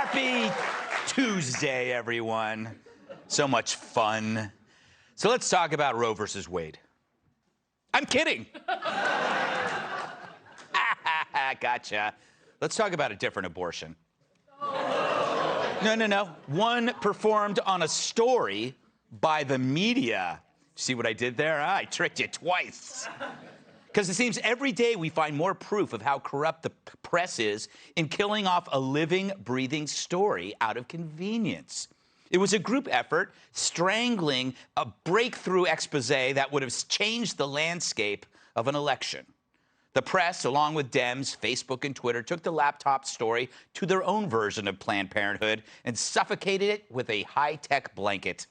Happy Tuesday, everyone. So much fun. So let's talk about Roe versus Wade. I'm kidding. Gotcha. Let's talk about a different abortion. No. One performed on a story by the media. See what I did there? I tricked you twice. Because it seems every day we find more proof of how corrupt the press is in killing off a living, breathing story out of convenience. It was a group effort strangling a breakthrough expose that would have changed the landscape of an election. The press, along with Dems, Facebook, and Twitter, took the laptop story to their own version of Planned Parenthood and suffocated it with a high-tech blanket.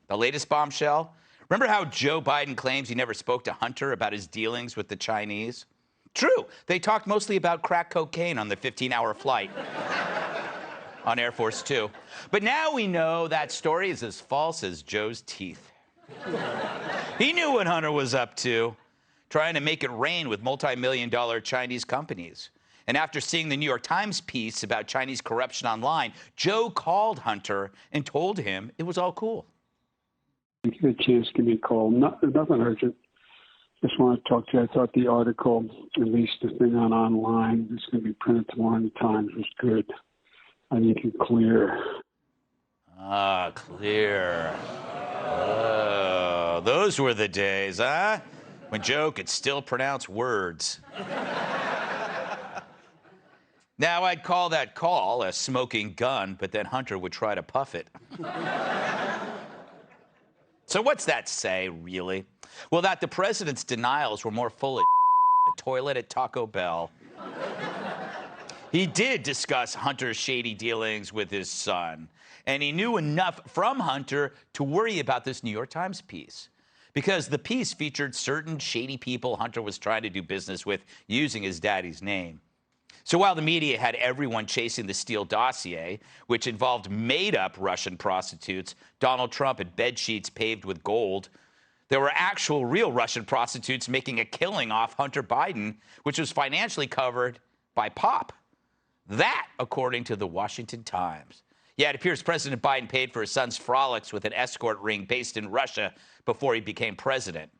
The latest bombshell? Remember how Joe Biden claims he never spoke to Hunter about his dealings with the Chinese? True, they talked mostly about crack cocaine on the 15-hour flight on Air Force Two. But now we know that story is as false as Joe's teeth. He knew what Hunter was up to, trying to make it rain with multi-million-dollar Chinese companies. And after seeing the New York Times piece about Chinese corruption online, Joe called Hunter and told him it was all cool. If you get a chance, give me a call. Nothing urgent. Just want to talk to you. I thought the article, at least the thing online, it's going to be printed tomorrow in the Times, was good. I think it's clear. Ah, clear. Oh, those were the days, huh? When Joe could still pronounce words. Now, I'd call that call a smoking gun, but then Hunter would try to puff it. So what's that say, really? Well, that the president's denials were more full of a toilet at Taco Bell. He did discuss Hunter's shady dealings with his son, and he knew enough from Hunter to worry about this New York Times piece, because the piece featured certain shady people Hunter was trying to do business with using his daddy's name. So while the media had everyone chasing the Steele dossier, which involved made-up Russian prostitutes, Donald Trump, and bedsheets paved with gold, there were actual real Russian prostitutes making a killing off Hunter Biden, which was financially covered by POP. That, according to the Washington Times. Yeah, it appears President Biden paid for his son's frolics with an escort ring based in Russia before he became president.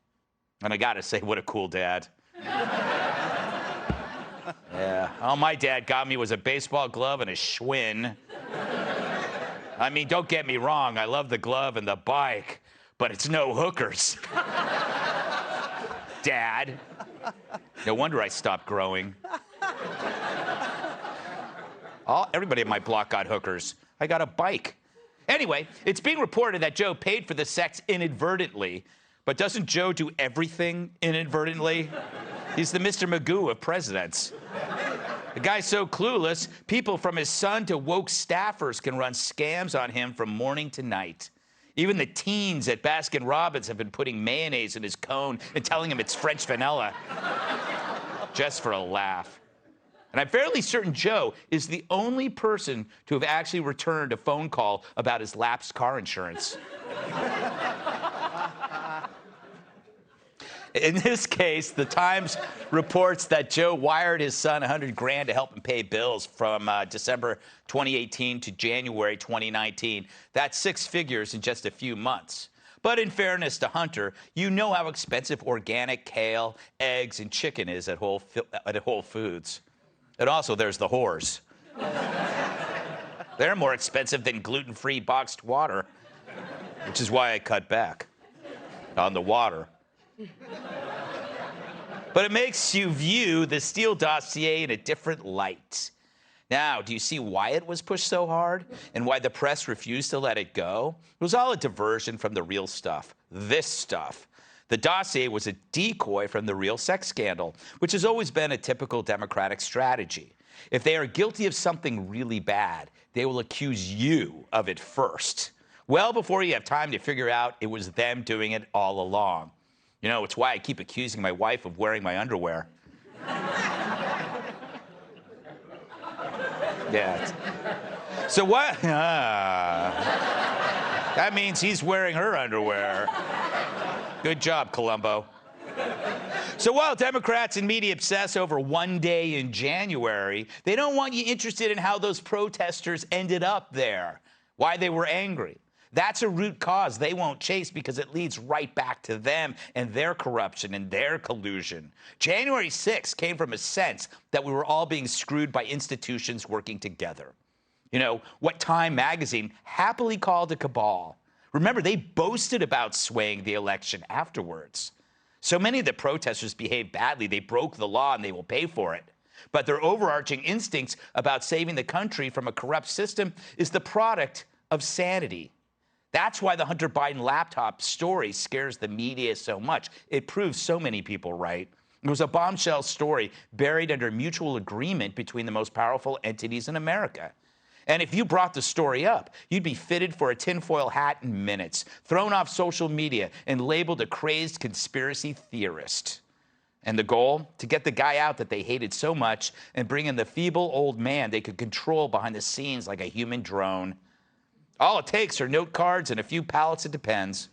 And I gotta say, what a cool dad. Yeah, all my dad got me was a baseball glove and a Schwinn. I mean, don't get me wrong, I love the glove and the bike, but it's no hookers. Dad. No wonder I stopped growing. Everybody in my block got hookers. I got a bike. Anyway, it's being reported that Joe paid for the sex inadvertently, but doesn't Joe do everything inadvertently? He's the Mr. Magoo of presidents. The guy's so clueless, people from his son to woke staffers can run scams on him from morning to night. Even the teens at Baskin-Robbins have been putting mayonnaise in his cone and telling him it's French vanilla. Just for a laugh. And I'm fairly certain Joe is the only person to have actually returned a phone call about his lapsed car insurance. In this case, the Times reports that Joe wired his son $100,000 to help him pay bills from December 2018 to January 2019. That's six figures in just a few months. But in fairness to Hunter, you know how expensive organic kale, eggs, and chicken is at Whole Foods. And also, there's the whores. They're more expensive than gluten-free boxed water, which is why I cut back on the water. But it makes you view the Steele dossier in a different light. Now, do you see why it was pushed so hard and why the press refused to let it go? It was all a diversion from the real stuff, this stuff. The dossier was a decoy from the real sex scandal, which has always been a typical Democratic strategy. If they are guilty of something really bad, they will accuse you of it first, well before you have time to figure out it was them doing it all along. You know, it's why I keep accusing my wife of wearing my underwear. Yeah. So what? That means he's wearing her underwear. Good job, Columbo. So while Democrats and media obsess over one day in January, they don't want you interested in how those protesters ended up there, why they were angry. That's a root cause they won't chase because it leads right back to them and their corruption and their collusion. January 6th came from a sense that we were all being screwed by institutions working together. You know, what Time magazine happily called a cabal. Remember, they boasted about swaying the election afterwards. So many of the protesters behaved badly. They broke the law and they will pay for it. But their overarching instincts about saving the country from a corrupt system is the product of sanity. That's why the Hunter Biden laptop story scares the media so much. It proves so many people right. It was a bombshell story buried under mutual agreement between the most powerful entities in America. And if you brought the story up, you'd be fitted for a tinfoil hat in minutes, thrown off social media, and labeled a crazed conspiracy theorist. And the goal? To get the guy out that they hated so much and bring in the feeble old man they could control behind the scenes like a human drone. All it takes are note cards and a few pallets of Depends.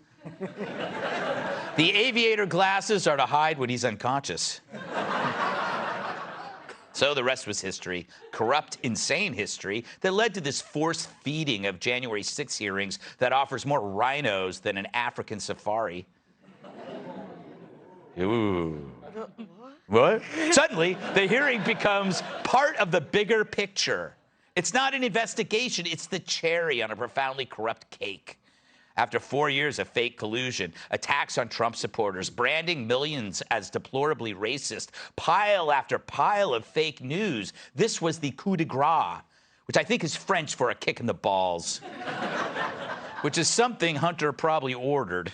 The aviator glasses are to hide when he's unconscious. So the rest was history, corrupt, insane history that led to this force feeding of January 6 hearings that offers more rhinos than an African safari. Ooh. What? Suddenly, the hearing becomes part of the bigger picture. It's not an investigation, it's the cherry on a profoundly corrupt cake. After 4 years of fake collusion, attacks on Trump supporters, branding millions as deplorably racist, pile after pile of fake news, this was the coup de grace, which I think is French for a kick in the balls, which is something Hunter probably ordered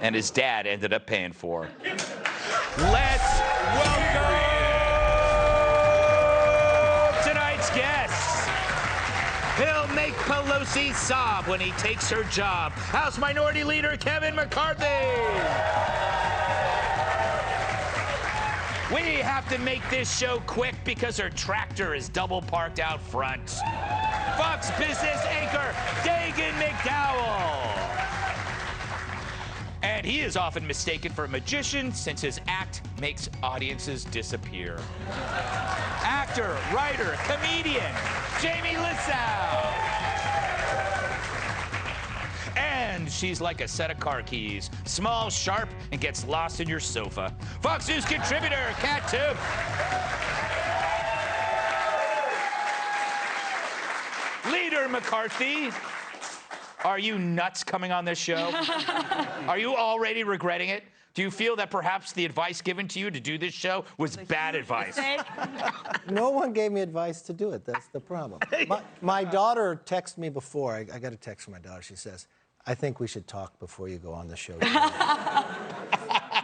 and his dad ended up paying for. Let's welcome tonight's guest. He'll make Pelosi sob when he takes her job. House Minority Leader Kevin McCarthy. We have to make this show quick because her tractor is double parked out front. Fox Business anchor Dagan McDowell. And he is often mistaken for a magician since his act makes audiences disappear. Actor, writer, comedian, Jamie Lissow. And she's like a set of car keys, small, sharp, and gets lost in your sofa. Fox News contributor, Kat Toof. Leader McCarthy. Are you nuts coming on this show? Are you already regretting it? Do you feel that perhaps the advice given to you to do this show was bad advice? No one gave me advice to do it. That's the problem. My daughter texted me before. I got a text from my daughter. She says, I think we should talk before you go on the show.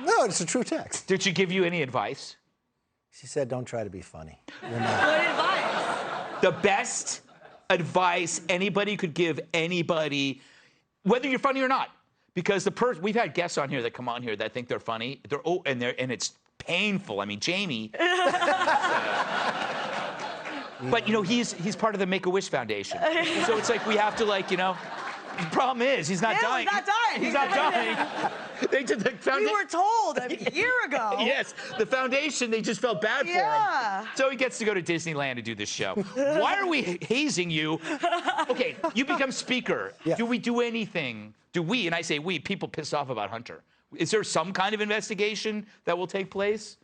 No, it's a true text. Did she give you any advice? She said, don't try to be funny. Good advice. The best advice anybody could give anybody, whether you're funny or not, because we've had guests on here that come on here that think they're funny. And it's painful. I mean, Jamie. But you know, he's part of the Make-A-Wish Foundation, so it's like we have to The problem is he's not dying. He's not dying. He's not dying. They did the foundation. We were told a year ago. Yes, the foundation, they just felt bad for him. So he gets to go to Disneyland to do this show. Why are we hazing you? Okay, you become speaker. Yeah. Do we do anything? Do we, and I say we, people pissed off about Hunter. Is there some kind of investigation that will take place?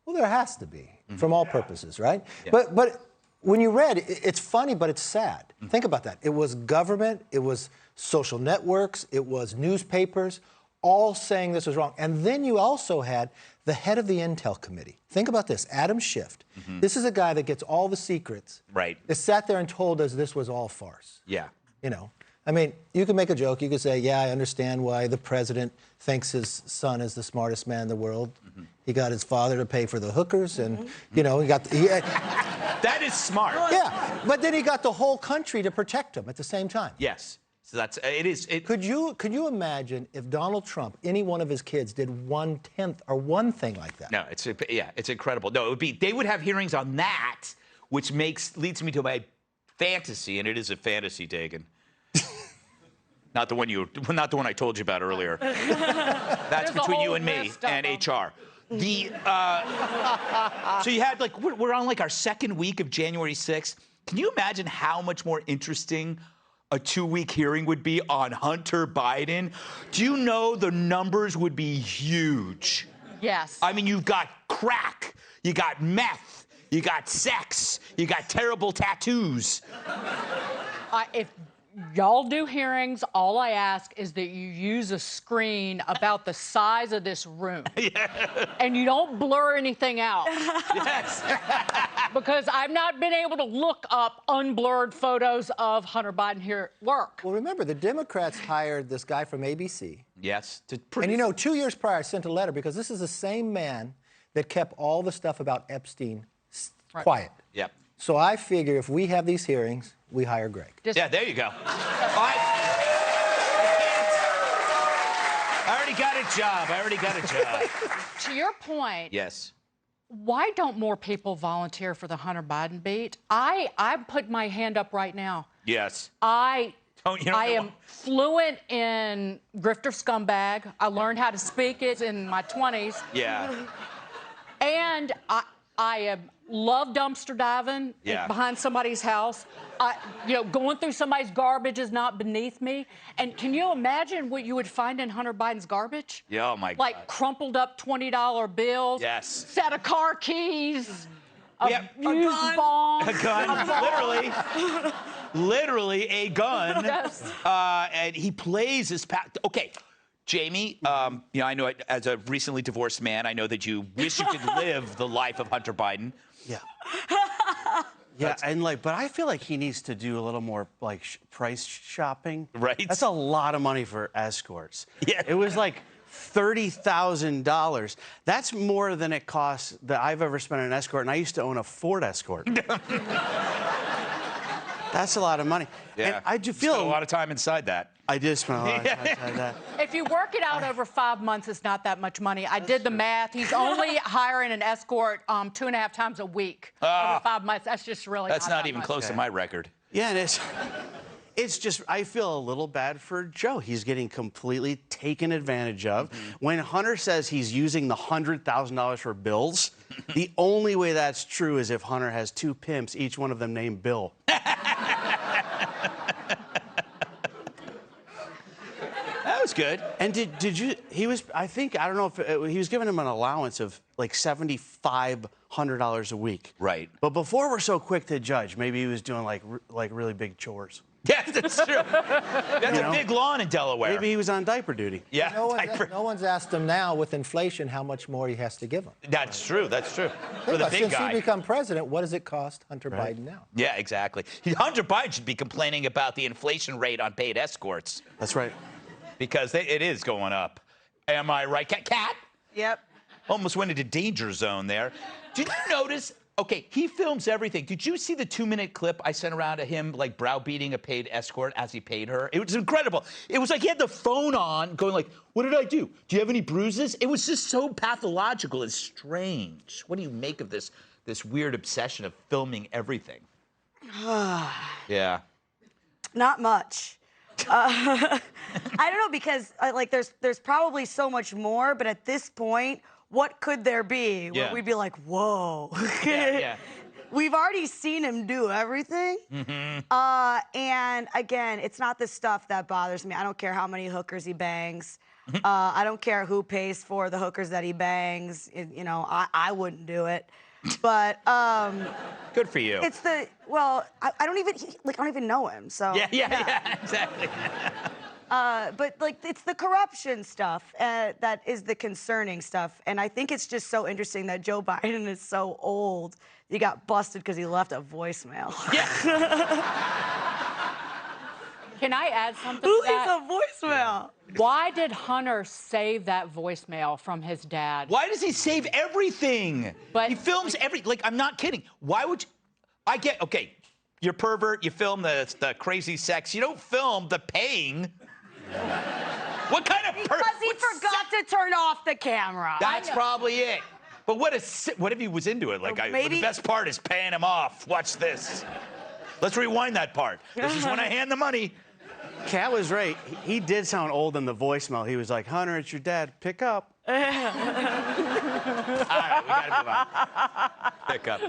Well, there has to be, from all purposes, right? Yeah. But when you read, it's funny, but it's sad. Think about that. It was government, it was social networks, it was newspapers, all saying this was wrong. And then you also had the head of the Intel Committee. Think about this, Adam Schiff. This is a guy that gets all the secrets. Right. That sat there and told us this was all farce. Yeah. You know, I mean, you can make a joke. You could say, yeah, I understand why the president thinks his son is the smartest man in the world. He got his father to pay for the hookers, and, you know, he got... That is smart. Yeah, but then he got the whole country to protect him at the same time. Yes. So it is. Could you imagine if Donald Trump, any one of his kids, did 1/10 or one thing like that? No, it's incredible. No, they would have hearings on that, which leads me to my fantasy, and it is a fantasy, Dagan. Not the one I told you about earlier. That's between you and me and HR. So you had like we're on like our second week of January 6th. Can you imagine how much more interesting a 2-week hearing would be on Hunter Biden? Do you know the numbers would be huge? Yes. I mean, you've got crack, you got meth, you got sex, you got terrible tattoos. If y'all do hearings, all I ask is that you use a screen about the size of this room. Yeah. And you don't blur anything out. Yes. Because I've not been able to look up unblurred photos of Hunter Biden here at work. Well, remember, the Democrats hired this guy from ABC. Yes. And you know, 2 years prior, I sent a letter because this is the same man that kept all the stuff about Epstein quiet. Yep. So I figure if we have these hearings, we hire Greg. Yeah, there you go. I already got a job. To your point, Yes. why don't more people volunteer for the Hunter Biden beat? I put my hand up right now. Yes. I Don't you know am fluent in grifter scumbag. I learned how to speak it in my 20s. Yeah. And I love dumpster diving behind somebody's house. Going through somebody's garbage is not beneath me. And can you imagine what you would find in Hunter Biden's garbage? Yeah, oh my God. Like crumpled up $20 bills. Yes. Set of car keys. Yeah. Used bomb. A gun. Literally a gun. Yes. And he plays his Okay. Jamie, I know as a recently divorced man, I know that you wish you could live the life of Hunter Biden. Yeah. Yeah, and but I feel like he needs to do a little more price shopping. Right. That's a lot of money for escorts. Yeah. It was like $30,000. That's more than it costs that I've ever spent on an escort, and I used to own a Ford Escort. That's a lot of money. Yeah. And I do feel spent a lot of time inside that. I did spend a lot of time inside that. If you work it out over 5 months, it's not that much money. I did the math. He's only hiring an escort 2.5 times a week over 5 months. That's just really That's not that even much. close to my record. Yeah, and it's just, I feel a little bad for Joe. He's getting completely taken advantage of. When Hunter says he's using the $100,000 for bills, the only way that's true is if Hunter has 2 pimps, each one of them named Bill. That was good. And did you, he was, I don't know if, he was giving him an allowance of like $7,500 a week. Right. But before we're so quick to judge, maybe he was doing like really big chores. Yeah, that's true. That's a big lawn in Delaware. Maybe he was on diaper duty. Yeah. No one's asked him now with inflation how much more he has to give them. That's true. That's true. For the big Since guy. he become president, what does it cost Hunter Biden now? Yeah, exactly. Hunter Biden should be complaining about the inflation rate on paid escorts. That's right. Because it is going up. Am I right? Cat? Yep. Almost went into danger zone there. Did you notice? Okay, he films everything. Did you see the 2-minute clip I sent around to him, like browbeating a paid escort as he paid her? It was incredible. It was like he had the phone on, going like, "What did I do? Do you have any bruises?" It was just so pathological and strange. What do you make of this weird obsession of filming everything? Yeah. Not much. I don't know, because there's probably so much more, but at this point, what could there be where we'd be like, whoa? Yeah. We've already seen him do everything. And again, it's not the stuff that bothers me. I don't care how many hookers he bangs. I don't care who pays for the hookers that he bangs. I wouldn't do it. But good for you. It's I don't even know him. So yeah, exactly. But it's the corruption stuff that is the concerning stuff, and I think it's just so interesting that Joe Biden is so old. He got busted because he left a voicemail. Yeah. Can I add something Who to that? leaves a voicemail? Why did Hunter save that voicemail from his dad? Why does he save everything? But he films I'm not kidding. Why would you? Okay, you're pervert, you film the crazy sex. You don't film the paying. What kind of Because he forgot to turn off the camera. That's probably it. But what if he was into it? The best part is paying him off. Watch this. Let's rewind that part. This is when I hand the money. Kat was right. He did sound old in the voicemail. He was like, "Hunter, it's your dad. Pick up." right, we gotta move on. Pick up.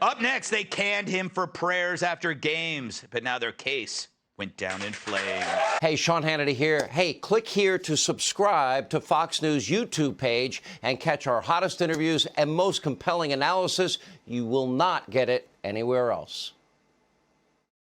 Up next, they canned him for prayers after games, but now their case went down in flames. Hey, Sean Hannity here. Hey, click here to subscribe to Fox News YouTube page and catch our hottest interviews and most compelling analysis. You will not get it anywhere else.